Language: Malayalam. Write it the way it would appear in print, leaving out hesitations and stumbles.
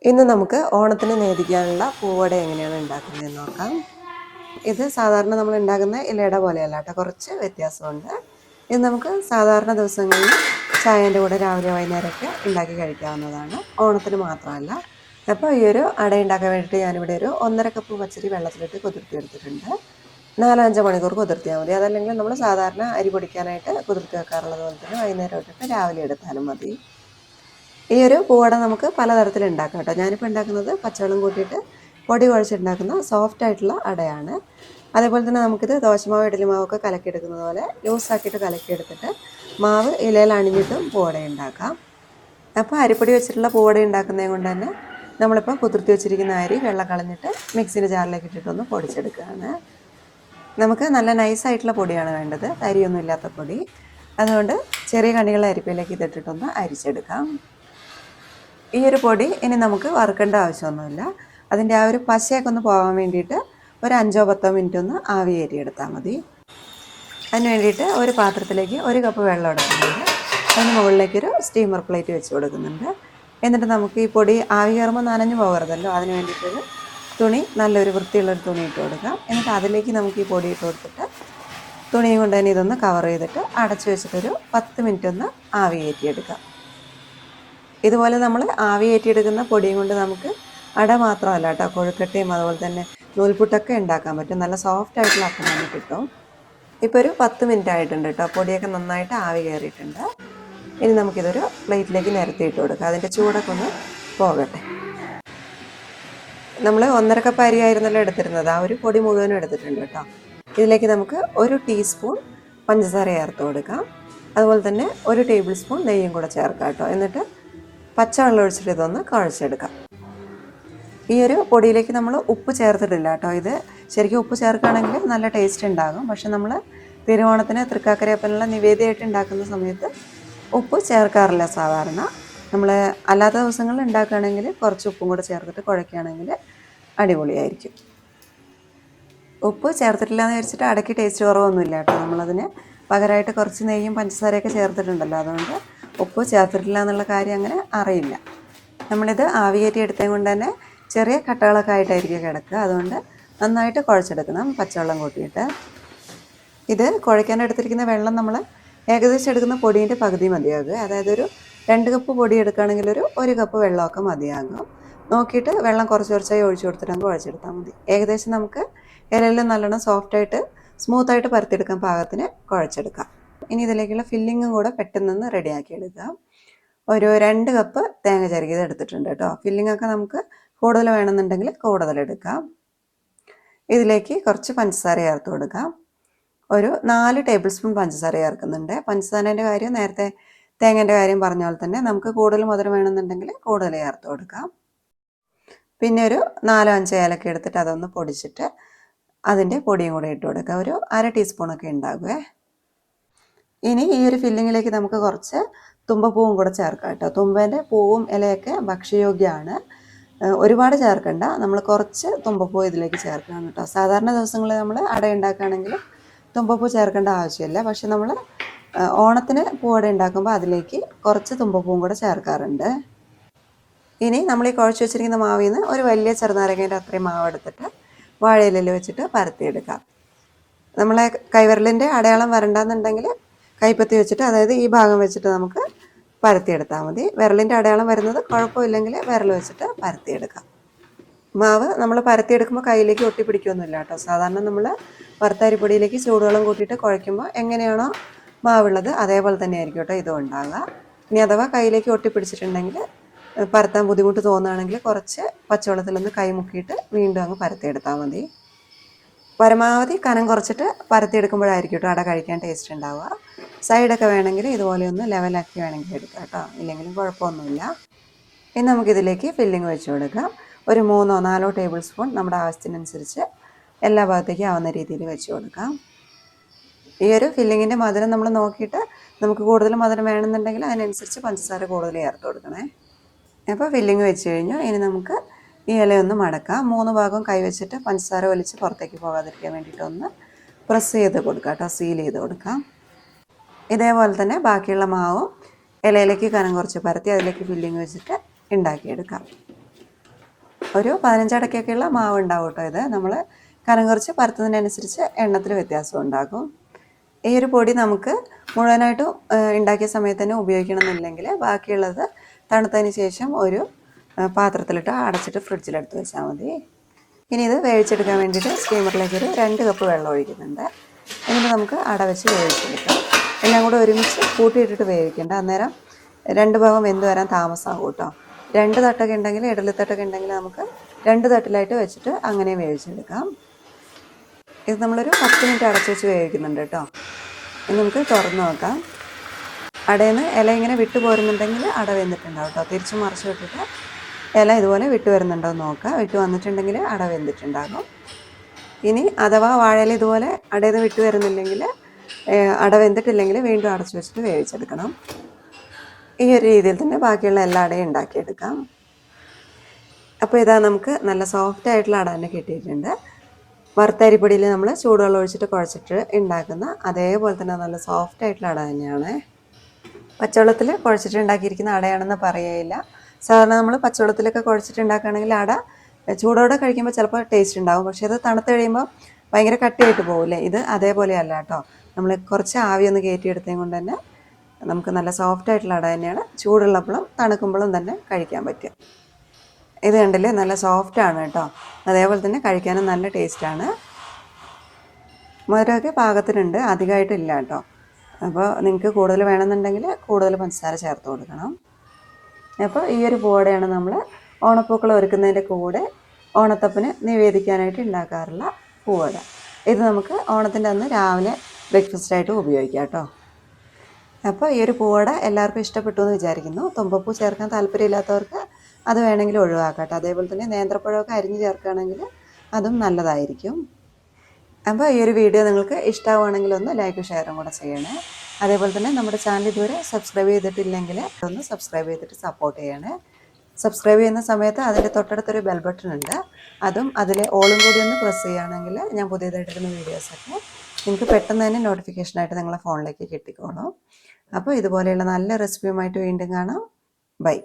ഇന്ന് നമുക്ക് ഓണത്തിന് നേദിക്കാനുള്ള പൂവട എങ്ങനെയാണ് ഉണ്ടാക്കുന്നതെന്ന് നോക്കാം. ഇത് സാധാരണ നമ്മൾ ഉണ്ടാക്കുന്ന ഇലയുടെ പോലെയല്ല കേട്ടോ, കുറച്ച് വ്യത്യാസമുണ്ട്. ഇത് നമുക്ക് സാധാരണ ദിവസങ്ങളിൽ ചായൻ്റെ കൂടെ രാവിലെ വൈകുന്നേരമൊക്കെ ഉണ്ടാക്കി കഴിക്കാവുന്നതാണ്, ഓണത്തിന് മാത്രമല്ല. അപ്പോൾ ഈ ഒരു അട ഉണ്ടാക്കാൻ വേണ്ടിയിട്ട് ഞാനിവിടെ ഒരു 1.5 കപ്പ് പച്ചരി വെള്ളത്തിലിട്ട് കുതിർത്തി എടുത്തിട്ടുണ്ട്. 4-5 മണിക്കൂർ കുതിർത്തിയാൽ മതി. അതല്ലെങ്കിൽ നമ്മൾ സാധാരണ അരി പൊടിക്കാനായിട്ട് കുതിർത്തി വെക്കാറുള്ളത് പോലെ തന്നെ വൈകുന്നേരം ഇട്ടിട്ട് രാവിലെ എടുത്താലും മതി. ഈ ഒരു പൂവട നമുക്ക് പലതരത്തിൽ ഉണ്ടാക്കാം കേട്ടോ. ഞാനിപ്പോൾ ഉണ്ടാക്കുന്നത് പച്ചവെള്ളം കൂട്ടിയിട്ട് പൊടി കുഴച്ചുണ്ടാക്കുന്ന സോഫ്റ്റ് ആയിട്ടുള്ള അടയാണ്. അതേപോലെ തന്നെ നമുക്കിത് ദോശമാവ് ഇഡലി മാവൊക്കെ കലക്കിയെടുക്കുന്നത് പോലെ ലൂസാക്കിയിട്ട് കലക്കിയെടുത്തിട്ട് മാവ് ഇലയിൽ അണിഞ്ഞിട്ടും പൂവട ഉണ്ടാക്കാം. അപ്പോൾ അരിപ്പൊടി വെച്ചിട്ടുള്ള പൂവട ഉണ്ടാക്കുന്നത് കൊണ്ട് തന്നെ നമ്മളിപ്പോൾ കുതിർത്തി വെച്ചിരിക്കുന്ന അരി വെള്ളം കളഞ്ഞിട്ട് മിക്സിൻ്റെ ജാറിലേക്ക് ഇട്ടിട്ടൊന്ന് പൊടിച്ചെടുക്കുകയാണ്. നമുക്ക് നല്ല നൈസായിട്ടുള്ള പൊടിയാണ് വേണ്ടത്, തരിയൊന്നും ഇല്ലാത്ത പൊടി. അതുകൊണ്ട് ചെറിയ കണികളുടെ അരിപ്പയിലേക്ക് ഇതിട്ടിട്ടൊന്ന് അരിച്ചെടുക്കാം. ഈ ഒരു പൊടി ഇനി നമുക്ക് വറുക്കേണ്ട ആവശ്യമൊന്നുമില്ല. അതിൻ്റെ ആ ഒരു പശയൊക്കെ ഒന്ന് പോകാൻ വേണ്ടിയിട്ട് ഒരു 5-10 മിനിറ്റ് ഒന്ന് ആവി കയറ്റിയെടുത്താൽ മതി. അതിന് വേണ്ടിയിട്ട് ഒരു പാത്രത്തിലേക്ക് 1 കപ്പ് വെള്ളം എടുക്കുന്നുണ്ട്. അതിന് മുകളിലേക്കൊരു സ്റ്റീമർ പ്ലേറ്റ് വെച്ച് കൊടുക്കുന്നുണ്ട്. എന്നിട്ട് നമുക്ക് ഈ പൊടി ആവി കയറുമ്പോൾ നനഞ്ഞു പോകരുതല്ലോ, അതിന് വേണ്ടിയിട്ടൊരു തുണി, നല്ലൊരു വൃത്തിയുള്ളൊരു തുണി ഇട്ട് കൊടുക്കാം. എന്നിട്ട് അതിലേക്ക് നമുക്ക് ഈ പൊടി ഇട്ട് കൊടുത്തിട്ട് തുണിയും കൊണ്ട് തന്നെ ഇതൊന്ന് കവർ ചെയ്തിട്ട് അടച്ചു വെച്ചിട്ടൊരു 10 മിനിറ്റ് ഒന്ന് ആവി കയറ്റിയെടുക്കാം. ഇതുപോലെ നമ്മൾ ആവി കയറ്റിയെടുക്കുന്ന പൊടിയും കൊണ്ട് നമുക്ക് അട മാത്രമല്ല കേട്ടോ, കൊഴുക്കട്ടയും അതുപോലെ തന്നെ നൂൽപുട്ടൊക്കെ ഉണ്ടാക്കാൻ പറ്റും. നല്ല സോഫ്റ്റ് ആയിട്ടുള്ള അപ്പം തന്നെ കിട്ടും. ഇപ്പോൾ ഒരു 10 മിനിറ്റ് ആയിട്ടുണ്ട് കേട്ടോ, പൊടിയൊക്കെ നന്നായിട്ട് ആവി കയറിയിട്ടുണ്ട്. ഇനി നമുക്കിതൊരു പ്ലേറ്റിലേക്ക് നിരത്തിയിട്ട് കൊടുക്കാം. അതിൻ്റെ ചൂടൊക്കെ ഒന്ന് പോകട്ടെ. നമ്മൾ 1.5 കപ്പ് അരി ആയിരുന്നല്ലോ എടുത്തിരുന്നത്, ആ ഒരു പൊടി മുഴുവനും എടുത്തിട്ടുണ്ട് കേട്ടോ. ഇതിലേക്ക് നമുക്ക് 1 ടീസ്പൂൺ പഞ്ചസാര ചേർത്ത് കൊടുക്കാം. അതുപോലെ തന്നെ 1 ടേബിൾ സ്പൂൺ നെയ്യും കൂടെ ചേർക്കാം കേട്ടോ. എന്നിട്ട് പച്ചവെള്ളം ഒഴിച്ചിട്ട് ഇതൊന്ന് കുഴച്ചെടുക്കാം. ഈ ഒരു പൊടിയിലേക്ക് നമ്മൾ ഉപ്പ് ചേർത്തിട്ടില്ല കേട്ടോ. ഇത് ശരിക്കും ഉപ്പ് ചേർക്കുകയാണെങ്കിൽ നല്ല ടേസ്റ്റ് ഉണ്ടാകും. പക്ഷെ നമ്മൾ തിരുവോണത്തിന് തൃക്കാക്കരയപ്പനുള്ള നിവേദ്യമായിട്ട് ഉണ്ടാക്കുന്ന സമയത്ത് ഉപ്പ് ചേർക്കാറില്ല സാധാരണ. നമ്മൾ അല്ലാത്ത ദിവസങ്ങളിൽ ഉണ്ടാക്കുകയാണെങ്കിൽ കുറച്ച് ഉപ്പും കൂടെ ചേർത്തിട്ട് കുഴക്കുകയാണെങ്കിൽ അടിപൊളിയായിരിക്കും. ഉപ്പ് ചേർത്തിട്ടില്ല എന്ന് വിചാരിച്ചിട്ട് അടയ്ക്ക് ടേസ്റ്റ് കുറവൊന്നുമില്ല കേട്ടോ. നമ്മളതിന് പകരമായിട്ട് കുറച്ച് നെയ്യും പഞ്ചസാരയൊക്കെ ചേർത്തിട്ടുണ്ടല്ലോ, അതുകൊണ്ട് ഉപ്പ് ചേർത്തിട്ടില്ല എന്നുള്ള കാര്യം അങ്ങനെ അറിയില്ല. നമ്മളിത് ആവി കയറ്റി എടുത്തത് കൊണ്ട് തന്നെ ചെറിയ കട്ടകളൊക്കെ ആയിട്ടായിരിക്കും കിടക്കുക. അതുകൊണ്ട് നന്നായിട്ട് കുഴച്ചെടുക്കണം പച്ചവെള്ളം കൂട്ടിയിട്ട്. ഇത് കുഴയ്ക്കാൻ എടുത്തിരിക്കുന്ന വെള്ളം നമ്മൾ ഏകദേശം എടുക്കുന്ന പൊടീൻ്റെ പകുതി മതിയാകുക. അതായത് ഒരു 2 കപ്പ് പൊടി എടുക്കുകയാണെങ്കിൽ ഒരു 1 കപ്പ് വെള്ളമൊക്കെ മതിയാകും. നോക്കിയിട്ട് വെള്ളം കുറച്ച് കുറച്ചായി ഒഴിച്ചു കൊടുത്തിട്ട് നമുക്ക് കുഴച്ചെടുത്താൽ മതി. ഏകദേശം നമുക്ക് ഇലയിൽ നല്ലോണം സോഫ്റ്റായിട്ട് സ്മൂത്തായിട്ട് പരത്തിയെടുക്കാൻ പാകത്തിന് കുഴച്ചെടുക്കാം. ഇനി ഇതിലേക്കുള്ള ഫില്ലിങ്ങും കൂടെ പെട്ടെന്ന് റെഡിയാക്കി എടുക്കാം. ഒരു 2 കപ്പ് തേങ്ങ ചിരകിയത് എടുത്തിട്ടുണ്ട് കേട്ടോ. ഫില്ലിങ്ങൊക്കെ നമുക്ക് കൂടുതൽ വേണമെന്നുണ്ടെങ്കിൽ കൂടുതലെടുക്കാം. ഇതിലേക്ക് കുറച്ച് പഞ്ചസാര ചേർത്ത് കൊടുക്കാം. ഒരു 4 ടേബിൾ സ്പൂൺ പഞ്ചസാര ചേർക്കുന്നുണ്ട്. പഞ്ചസാരേൻ്റെ കാര്യം നേരത്തെ തേങ്ങേൻ്റെ കാര്യം പറഞ്ഞ പോലെ തന്നെ നമുക്ക് കൂടുതൽ മധുരം വേണമെന്നുണ്ടെങ്കിൽ കൂടുതൽ ചേർത്ത് കൊടുക്കാം. പിന്നെ ഒരു 4-5 ഏലക്ക എടുത്തിട്ട് അതൊന്ന് പൊടിച്ചിട്ട് അതിൻ്റെ പൊടിയും കൂടെ ഇട്ട് കൊടുക്കുക. ഒരു 1/2 ടീസ്പൂണൊക്കെ ഉണ്ടാകുമേ. ഇനി ഈ ഒരു ഫില്ലിങ്ങിലേക്ക് നമുക്ക് കുറച്ച് തുമ്പപ്പൂവും കൂടെ ചേർക്കാം കേട്ടോ. തുമ്പേൻ്റെ പൂവും ഇലയൊക്കെ ഭക്ഷ്യയോഗ്യമാണ്. ഒരുപാട് ചേർക്കണ്ട, നമ്മൾ കുറച്ച് തുമ്പപ്പൂ ഇതിലേക്ക് ചേർക്കണം കേട്ടോ. സാധാരണ ദിവസങ്ങളിൽ നമ്മൾ അട ഉണ്ടാക്കുകയാണെങ്കിൽ തുമ്പപ്പൂ ചേർക്കേണ്ട ആവശ്യമില്ല. പക്ഷെ നമ്മൾ ഓണത്തിന് പൂവട ഉണ്ടാക്കുമ്പോൾ അതിലേക്ക് കുറച്ച് തുമ്പപ്പൂവും കൂടെ ചേർക്കാറുണ്ട്. ഇനി നമ്മൾ ഈ കുഴച്ച് വെച്ചിരിക്കുന്ന മാവിൽ നിന്ന് ഒരു വലിയ ചെറുനാരങ്ങേൻ്റെ അത്രയും മാവ് എടുത്തിട്ട് വാഴയിലയിൽ വെച്ചിട്ട് പരത്തിയെടുക്കാം. നമ്മളെ കൈവിരലിൻ്റെ അടയാളം വരണ്ടെന്നുണ്ടെങ്കിൽ കൈപ്പത്തി വെച്ചിട്ട്, അതായത് ഈ ഭാഗം വെച്ചിട്ട് നമുക്ക് പരത്തിയെടുത്താൽ മതി. വിരലിൻ്റെ അടയാളം വരുന്നത് കുഴപ്പമില്ലെങ്കിൽ വിരൽ വെച്ചിട്ട് പരത്തിയെടുക്കാം. മാവ് നമ്മൾ പരത്തിയെടുക്കുമ്പോൾ കയ്യിലേക്ക് ഒട്ടിപ്പിടിക്കുകയൊന്നുമില്ല കേട്ടോ. സാധാരണ നമ്മൾ വറുത്തരിപ്പൊടിയിലേക്ക് ചൂടുവെള്ളം കൂട്ടിയിട്ട് കുഴയ്ക്കുമ്പോൾ എങ്ങനെയാണോ മാവുള്ളത് അതേപോലെ തന്നെ ആയിരിക്കും കേട്ടോ ഇതും ഉണ്ടാകുക. ഇനി അഥവാ കയ്യിലേക്ക് ഒട്ടിപ്പിടിച്ചിട്ടുണ്ടെങ്കിൽ പരത്താൻ ബുദ്ധിമുട്ട് തോന്നുകയാണെങ്കിൽ കുറച്ച് പച്ചവെള്ളത്തിലൊന്ന് കൈ മുക്കിയിട്ട് വീണ്ടും അങ്ങ് പരത്തിയെടുത്താൽ മതി. പരമാവധി കനം കുറച്ചിട്ട് പരത്തിയെടുക്കുമ്പോഴായിരിക്കും കേട്ടോ അട കഴിക്കാൻ ടേസ്റ്റ് ഉണ്ടാവുക. സൈഡൊക്കെ വേണമെങ്കിൽ ഇതുപോലെ ഒന്ന് ലെവലാക്കി വേണമെങ്കിൽ എടുക്കാം കേട്ടോ, ഇല്ലെങ്കിലും കുഴപ്പമൊന്നുമില്ല. ഇനി നമുക്കിതിലേക്ക് ഫില്ലിങ് വെച്ച് കൊടുക്കാം. ഒരു 3-4 ടേബിൾ സ്പൂൺ നമ്മുടെ ആവശ്യത്തിനനുസരിച്ച് എല്ലാ ഭാഗത്തേക്കും ആവുന്ന രീതിയിൽ വെച്ച് കൊടുക്കാം. ഈ ഒരു ഫില്ലിങ്ങിൻ്റെ മധുരം നമ്മൾ നോക്കിയിട്ട് നമുക്ക് കൂടുതൽ മധുരം വേണമെന്നുണ്ടെങ്കിൽ അതിനനുസരിച്ച് പഞ്ചസാര കൂടുതൽ ചേർത്ത് കൊടുക്കണേ. അപ്പോൾ ഫില്ലിങ് വെച്ച് കഴിഞ്ഞു. ഇനി നമുക്ക് ഈ ഇലയൊന്ന് മടക്കാം. 3 ഭാഗം കൈവച്ചിട്ട് പഞ്ചസാര വലിച്ച് പുറത്തേക്ക് പോകാതിരിക്കാൻ വേണ്ടിയിട്ടൊന്ന് പ്രസ് ചെയ്ത് കൊടുക്കാം കേട്ടോ, സീൽ ചെയ്ത് കൊടുക്കാം. ഇതേപോലെ തന്നെ ബാക്കിയുള്ള മാവും ഇലയിലേക്ക് കനം കുറച്ച് പരത്തി അതിലേക്ക് ഫില്ലിങ് വെച്ചിട്ട് ഉണ്ടാക്കിയെടുക്കാം. ഒരു 15 അടയ്ക്കൊക്കെയുള്ള മാവ് ഉണ്ടാവും കേട്ടോ. ഇത് നമ്മൾ കനം കുറച്ച് പരത്തുന്നതിനനുസരിച്ച് എണ്ണത്തിൽ വ്യത്യാസം ഉണ്ടാകും. ഈ ഒരു പൊടി നമുക്ക് മുഴുവനായിട്ടും ഉണ്ടാക്കിയ സമയത്ത് തന്നെ ഉപയോഗിക്കണമെന്നില്ലെങ്കിൽ ബാക്കിയുള്ളത് തണുത്തതിന് ശേഷം ഒരു പാത്രത്തിലിട്ട് അടച്ചിട്ട് ഫ്രിഡ്ജിലെടുത്ത് വെച്ചാൽ മതി. ഇനി ഇത് വേവിച്ചെടുക്കാൻ വേണ്ടിയിട്ട് സ്റ്റീമറിലേക്ക് ഒരു 2 കപ്പ് വെള്ളം ഒഴിക്കുന്നുണ്ട്. എന്നിട്ട് നമുക്ക് അട വെച്ച് വേവിച്ചെടുക്കാം. എല്ലാം കൂടെ ഒരുമിച്ച് കൂട്ടിയിട്ടിട്ട് വേവിക്കേണ്ട. അന്നേരം 2 ഭാഗം വെന്ത് വരാൻ താമസമാകും കേട്ടോ. 2 തട്ടൊക്കെ ഉണ്ടെങ്കിൽ ഇഡലിത്തട്ടൊക്കെ ഉണ്ടെങ്കിൽ നമുക്ക് 2 തട്ടിലായിട്ട് വെച്ചിട്ട് അങ്ങനെ വേവിച്ചെടുക്കാം. ഇത് നമ്മളൊരു 10 മിനിറ്റ് അടച്ച് വെച്ച് വേവിക്കുന്നുണ്ട് കേട്ടോ. ഇനി നമുക്ക് തുറന്ന് നോക്കാം. അടയിൽ നിന്ന് ഇല ഇങ്ങനെ വിട്ടു പോരുന്നുണ്ടെങ്കിൽ അട വെന്തിട്ടുണ്ടാവും കേട്ടോ. തിരിച്ച് മറിച്ച് വിട്ടിട്ട് ഇല ഇതുപോലെ വിട്ടു വരുന്നുണ്ടോ എന്ന് നോക്കുക. വിട്ടു വന്നിട്ടുണ്ടെങ്കിൽ അട വെന്തിട്ടുണ്ടാകും. ഇനി അഥവാ വാഴയില ഇതുപോലെ അടയിൽ നിന്ന് വിട്ടു വരുന്നില്ലെങ്കിൽ, അട വെന്തിട്ടില്ലെങ്കിൽ വീണ്ടും അടച്ചു വെച്ചിട്ട് വേവിച്ചെടുക്കണം. ഈ ഒരു രീതിയിൽ തന്നെ ബാക്കിയുള്ള എല്ലാ അടയും ഉണ്ടാക്കിയെടുക്കാം. അപ്പോൾ ഇതാ നമുക്ക് നല്ല സോഫ്റ്റ് ആയിട്ടുള്ള അട തന്നെ കിട്ടിയിട്ടുണ്ട്. വറുത്തരിപ്പൊടിയിൽ നമ്മൾ ചൂടുവെള്ളം ഒഴിച്ചിട്ട് കുഴച്ചിട്ട് ഉണ്ടാക്കുന്ന അതേപോലെ തന്നെ നല്ല സോഫ്റ്റ് ആയിട്ടുള്ള അട തന്നെയാണ്. പച്ചവെള്ളത്തിൽ കുഴച്ചിട്ട് ഉണ്ടാക്കിയിരിക്കുന്ന അടയാണെന്ന് പറയുകയില്ല. സാധാരണ നമ്മൾ പച്ചവെള്ളത്തിലൊക്കെ കുഴച്ചിട്ട് ഉണ്ടാക്കുകയാണെങ്കിൽ അട ചൂടോടെ കഴിക്കുമ്പോൾ ചിലപ്പോൾ ടേസ്റ്റ് ഉണ്ടാവും. പക്ഷേ അത് തണുത്ത് കഴിയുമ്പോൾ ഭയങ്കര കട്ടിയായിട്ട് പോകില്ലേ. ഇത് അതേപോലെയല്ല കേട്ടോ. നമ്മൾ കുറച്ച് ആവി ഒന്ന് കയറ്റിയെടുത്തതും കൊണ്ട് തന്നെ നമുക്ക് നല്ല സോഫ്റ്റ് ആയിട്ടുള്ള അട തന്നെയാണ്. ചൂടുള്ളപ്പോഴും തണുക്കുമ്പോഴും തന്നെ കഴിക്കാൻ പറ്റും. ഇത് കണ്ടില്ലേ, നല്ല സോഫ്റ്റാണ് കേട്ടോ. അതേപോലെ തന്നെ കഴിക്കാനും നല്ല ടേസ്റ്റാണ്. മധുരമൊക്കെ പാകത്തിനുണ്ട്, അധികമായിട്ടില്ല കേട്ടോ. അപ്പോൾ നിങ്ങൾക്ക് കൂടുതൽ വേണമെന്നുണ്ടെങ്കിൽ കൂടുതൽ പഞ്ചസാര ചേർത്ത് കൊടുക്കണം. അപ്പോൾ ഈ ഒരു പൂവടയാണ് നമ്മൾ ഓണപ്പൂക്കളം ഒരുക്കുന്നതിൻ്റെ കൂടെ ഓണത്തപ്പന് നിവേദിക്കാനായിട്ട് ഉണ്ടാക്കാറുള്ള പൂവട. ഇത് നമുക്ക് ഓണത്തിൻ്റെ അന്ന് രാവിലെ ബ്രേക്ക്ഫാസ്റ്റായിട്ട് ഉപയോഗിക്കാം കേട്ടോ. അപ്പോൾ ഈ ഒരു പൂവട എല്ലാവർക്കും ഇഷ്ടപ്പെട്ടു എന്ന് വിചാരിക്കുന്നു. തുമ്പപ്പൂ ചേർക്കാൻ താല്പര്യമില്ലാത്തവർക്ക് അത് വേണമെങ്കിൽ ഒഴിവാക്കാം കേട്ടോ. അതേപോലെ തന്നെ നേന്ത്രപ്പഴമൊക്കെ അരിഞ്ഞ് ചേർക്കുകയാണെങ്കിൽ അതും നല്ലതായിരിക്കും. അപ്പോൾ ഈ ഒരു വീഡിയോ നിങ്ങൾക്ക് ഇഷ്ടമാവുകയാണെങ്കിൽ ഒന്ന് ലൈക്കും ഷെയറും കൂടെ ചെയ്യണേ. അതേപോലെ തന്നെ നമ്മുടെ ചാനൽ ഇതുവരെ സബ്സ്ക്രൈബ് ചെയ്തിട്ടില്ലെങ്കിൽ ഒന്ന് സബ്സ്ക്രൈബ് ചെയ്തിട്ട് സപ്പോർട്ട് ചെയ്യണേ. സബ്സ്ക്രൈബ് ചെയ്യുന്ന സമയത്ത് അതിൻ്റെ തൊട്ടടുത്തൊരു ബെൽ ബട്ടൺ ഉണ്ട്. അതും അതിലെ ഓളും കൂടി ഒന്ന് പ്രസ് ചെയ്യുകയാണെങ്കിൽ ഞാൻ പുതിയതായിട്ടിരുന്ന വീഡിയോസൊക്കെ നിങ്ങൾക്ക് പെട്ടെന്ന് തന്നെ നോട്ടിഫിക്കേഷനായിട്ട് നിങ്ങളുടെ ഫോണിലേക്ക് കിട്ടിക്കോളും. അപ്പോൾ ഇതുപോലെയുള്ള നല്ല റെസിപ്പിയുമായിട്ട് വീണ്ടും കാണാം. ബൈ.